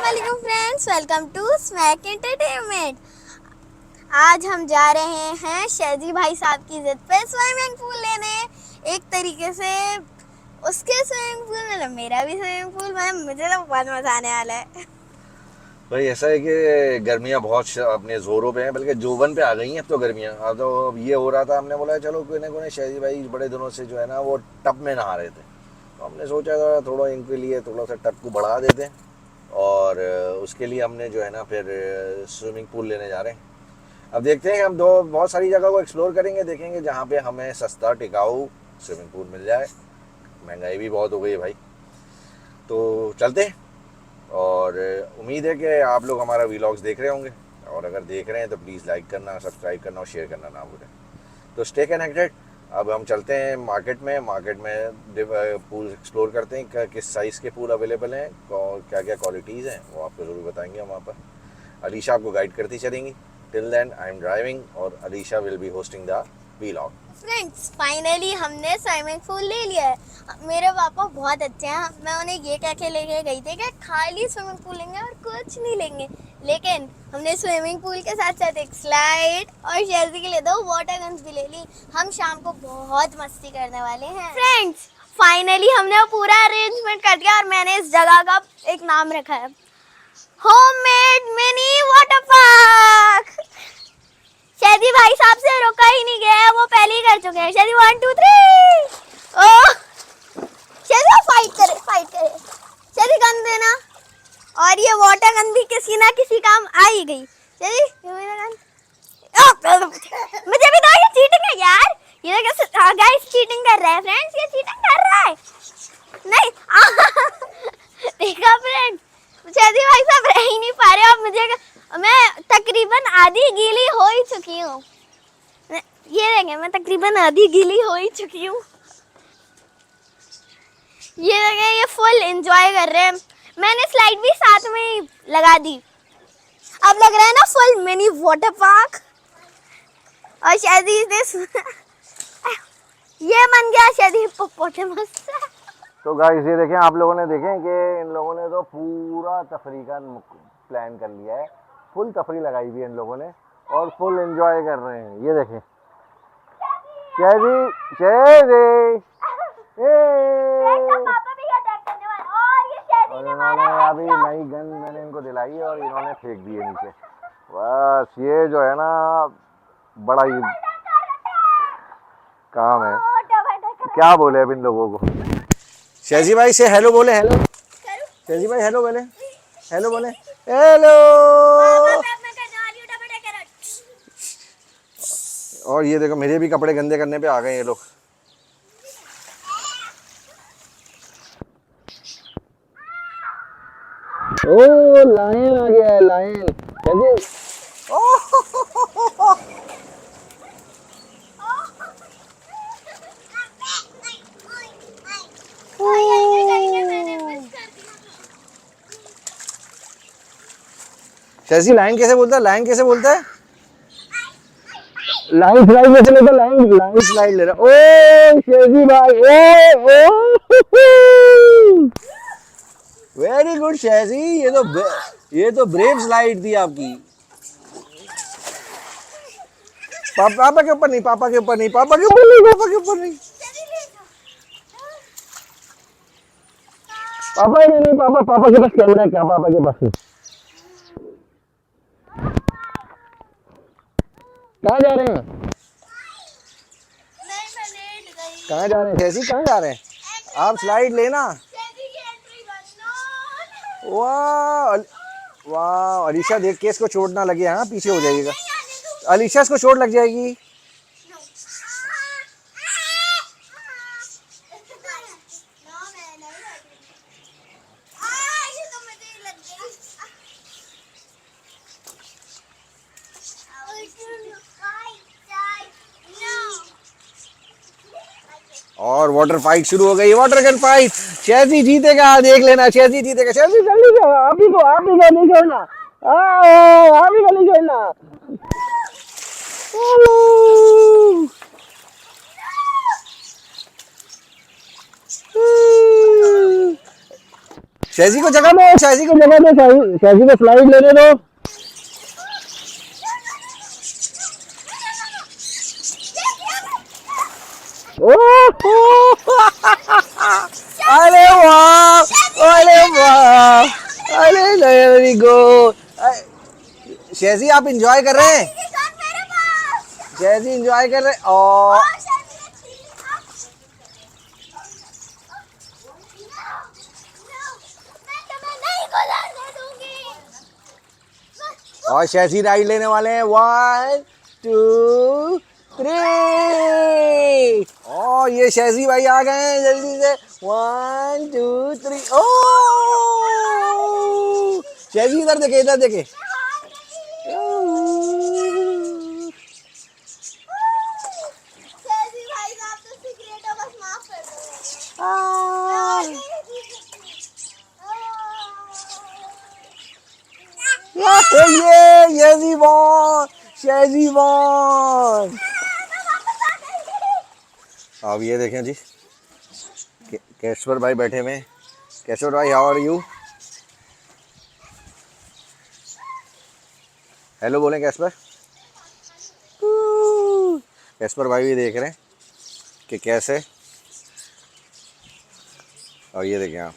वालेकुम friends, welcome to Smack Entertainment. आज हम जा रहे हैं शेजी भाई साहब की जिद पे स्विमिंग पूल लेने। एक तरीके से उसके स्विमिंग पूल में मेरा भी स्विमिंग पूल में मुझे तो बहुत मजा आने वाला है। भाई ऐसा है कि गर्मियां बहुत अपने जोरों पे हैं, बल्कि जोवन पे आ गई हैं अब तो गर्मियां। अब तो अब ये हो रहा था, हमने बोला चलो कोई ना कोई शहजी भाई बड़े दिनों से जो है ना वो टब में नहा रहे थे, तो हमने सोचा था थोड़ा इनके लिए थोड़ा सा टब को बढ़ा देते हैं। और उसके लिए हमने जो है ना फिर स्विमिंग पूल लेने जा रहे हैं। अब देखते हैं, हम दो बहुत सारी जगह को एक्सप्लोर करेंगे, देखेंगे जहाँ पे हमें सस्ता टिकाऊ स्विमिंग पूल मिल जाए। महंगाई भी बहुत हो गई है भाई, तो चलते हैं। और उम्मीद है कि आप लोग हमारा वीलॉग्स देख रहे होंगे, और अगर देख रहे हैं तो प्लीज़ लाइक करना, सब्सक्राइब करना और शेयर करना ना भूलें। तो स्टे कनेक्टेड। अब हम चलते हैं मार्केट में पूल एक्सप्लोर करते हैं, किस साइज़ के पूल अवेलेबल हैं और क्या क्या क्वालिटीज़ हैं, वो आपको ज़रूर बताएंगे हम वहाँ पर। अलीशा आपको गाइड करती चलेंगी। Till then I am driving और Alisha will be hosting the vlog. Friends, finally हमने स्विमिंग पूल ले लिया है। मेरे पापा बहुत अच्छे हैं। मैं उन्हें ये कह के लेके गई थी कि खाली स्विमिंग पूल लेंगे और कुछ नहीं लेंगे, लेकिन हमने स्विमिंग पूल के साथ साथ एक स्लाइड और शेज़ी के लिए 2 वाटर गन्स भी ले ली। हम शाम को बहुत मस्ती करने वाले हैं। फ्रेंड्स, फाइनली हमने वो पूरा अरेंजमेंट कर दिया और मैंने इस जगह का एक नाम रखा है, होममेड मिनी वाटर पार्क। शेजी भाई साहब से रोका ही नहीं गया है, वो पहले ही कर चुके हैं। शेजी 1 2 3। ओ शेजी फाइट करे। शेजी गन देना। और ये वाटर गन भी किसी ना किसी काम आ ही गई। शेजी ये मेरा गन। मुझे भी दो, ये चीटिंग है यार। ये कैसे गाइस चीटिंग कर रहा है फ्रेंड्स, ये चीटिंग कर रहा है। नहीं देखा फ्रेंड्स, शेजी भाई साहब रह ही नहीं पा रहे। अब मुझे मैं तकरीबन आधी गीली हो ही चुकी हूँ। ये देखें, मैं तकरीबन आधी गीली हो ही चुकी हूँ। ये देखें, ये फुल एंजॉय कर रहे हैं। मैंने स्लाइड भी साथ में ही लगा दी। अब लग रहा है ना फुल मिनी वाटर पार्क। और शायद ये बन गया शायद हिप्पोपोटामस। तो गाइस ये देखें, आप लोगों ने देखें कि इन लोगों ने तो पूरा तफरी का प्लान कर लिया है। फुल तफरी लगाई हुई है इन लोगों ने और फुल एंजॉय कर रहे हैं। ये देखें शेजी शेजी पापा भी अटैक करने वाले और ये शेजी ने मारा इन्होंने अभी हेडशॉट। नई गन मैंने इनको दिलाई है और इन्होंने फेंक दी है नीचे। बस ये जो है ना बड़ा ही काम है। क्या बोले अब इन लोगों को। शेजी भाई से हेलो बोले, हेलो शेजी भाई, हेलो बोले, हेलो बोले, हेलो। और ये देखो मेरे भी कपड़े गंदे करने पे आ गए ये लोग। ओ लायन आ गया है, लायन। शेजी लाइन कैसे बोलता है, लाइन कैसे बोलता है, लाइन स्लाइड कैसे लेता, लाइन लाइन स्लाइड ले रहा। ओ शेजी भाई, ओ वेरी गुड शेजी। ये तो ब्रेव स्लाइड थी आपकी। पापा के ऊपर नहीं, पापा के ऊपर नहीं, पापा के ऊपर नहीं, पापा के ऊपर नहीं, पापा ही नहीं, पापा पापा के पास कैमरा है क्या, पापा के पास कहाँ जा रहे हैं, कहाँ जा रहे हैं शेजी, कहाँ जा रहे हैं आप, स्लाइड लेना। वाह वाह, अलीशा देख के इसको चोट ना लगे, हाँ पीछे हो जाइएगा अलीशा, इसको चोट लग जाएगी। और वाटर फाइट शुरू हो गई, वाटर गन फाइट। शेजी जीतेगा, देख लेना शेजी जीतेगा। शेजी जल्दी जाओ, आप ही को नहीं छोड़ना, आप ही को नहीं छोड़ना। शैजी को जगह दो, शैजी को जगह दो, शैजी को स्लाइड लेने दो। अरे वाह, अरे वाह, अरे वेरी गुड। शैजी आप इंजॉय कर रहे हैं? शैजी इंजॉय कर रहे हैं। और शैजी राइड लेने वाले हैं। 1 2 3। और ये शैजी भाई आ गए हैं जल्दी से। 1 2 3। ओ शैजी इधर देखे, इधर देखे। ये शैजी वॉन। अब ये देखें जी, केशवर भाई बैठे हुए। केशवर भाई, हाउ आर यू? हेलो बोलें केशवर। केशवर भाई भी देख रहे हैं कि कैसे। और ये देखें आप,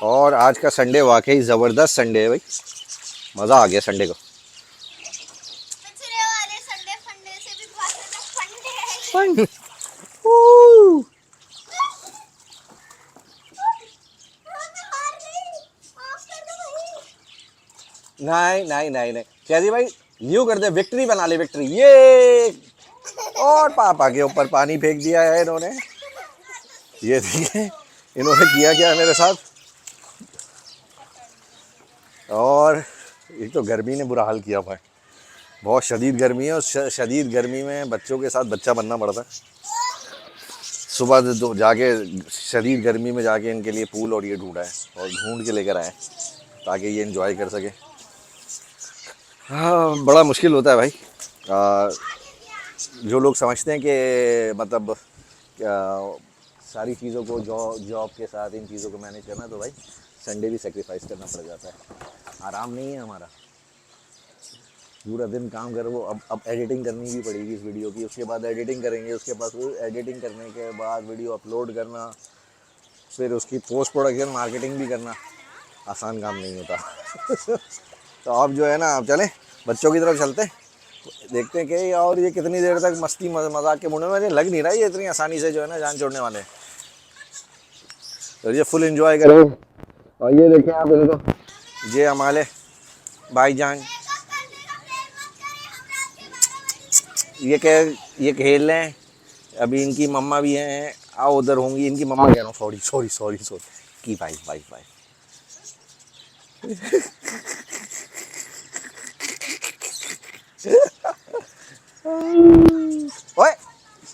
और आज का संडे वाकई ज़बरदस्त संडे है भाई, मज़ा आ गया संडे को। पिछले वाले संडे फंडे से भी बहुत ज्यादा फंडे हैं। नहीं नहीं नहीं नहीं, शैजी भाई न्यू कर दे, विक्ट्री बना ले, विक्ट्री। ये और पापा के ऊपर पानी फेंक दिया है इन्होंने। ये देखिए इन्होंने किया क्या मेरे साथ। और एक तो गर्मी ने बुरा हाल किया हुआ है, बहुत शदीद गर्मी है। और शदीद गर्मी में बच्चों के साथ बच्चा बनना पड़ता है। सुबह तो जाके शदीद गर्मी में जाके इनके लिए पूल और ये ढूंढा है, और ढूंढ के लेकर आए ताकि ये एंजॉय कर सके। हाँ, बड़ा मुश्किल होता है भाई। जो लोग समझते हैं कि मतलब सारी चीज़ों को जॉब के साथ इन चीज़ों को मैनेज करना, तो भाई संडे भी सेक्रीफाइस करना पड़ जाता है। आराम नहीं है हमारा, पूरा दिन काम करो। अब एडिटिंग करनी भी पड़ेगी इस वीडियो की, उसके बाद एडिटिंग करेंगे, उसके बाद एडिटिंग करने के बाद वीडियो अपलोड करना, फिर उसकी पोस्ट प्रोडक्शन मार्केटिंग भी करना आसान काम नहीं होता। तो अब जो है ना, अब चलें बच्चों की तरफ चलते हैं, देखते हैं कि और ये कितनी देर तक मस्ती मजाक के मुंडे में। लग नहीं रहा है ये इतनी आसानी से जो है ना जान छोड़ने वाले हैं। तो ये फुल एंजॉय करें। और ये देखें आप इनको, ये हमारे भाईजान ये खेल रहे हैं। अभी इनकी मम्मा भी हैं, आओ उधर होंगी इनकी मम्मा। कह रहा हूँ सॉरी सॉरी सॉरी सॉरी की वाइफ वाइफ वाइफ। ओए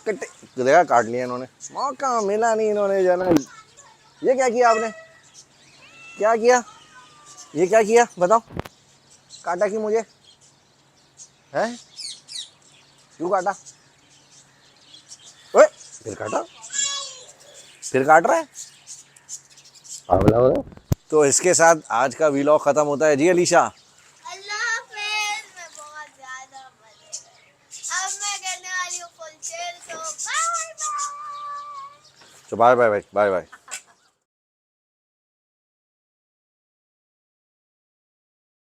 कट्टे देखा, काट लिया इन्होंने, मौका मिला नहीं इन्होंने जाना। ये क्या किया आपने, क्या किया, ये क्या किया बताओ? काटा क्यों मुझे है, क्यों काटा? ओए फिर काटा, फिर काट रहा है। तो इसके साथ आज का व्लॉग खत्म होता है जी अलीशा। अल्लाह हाफिज़। मैं बहुत ज्यादा मजे में, अब मैं करने वाली हूँ फुल चिल। तो बाय बाय। तो बाय बाय बाय बाय।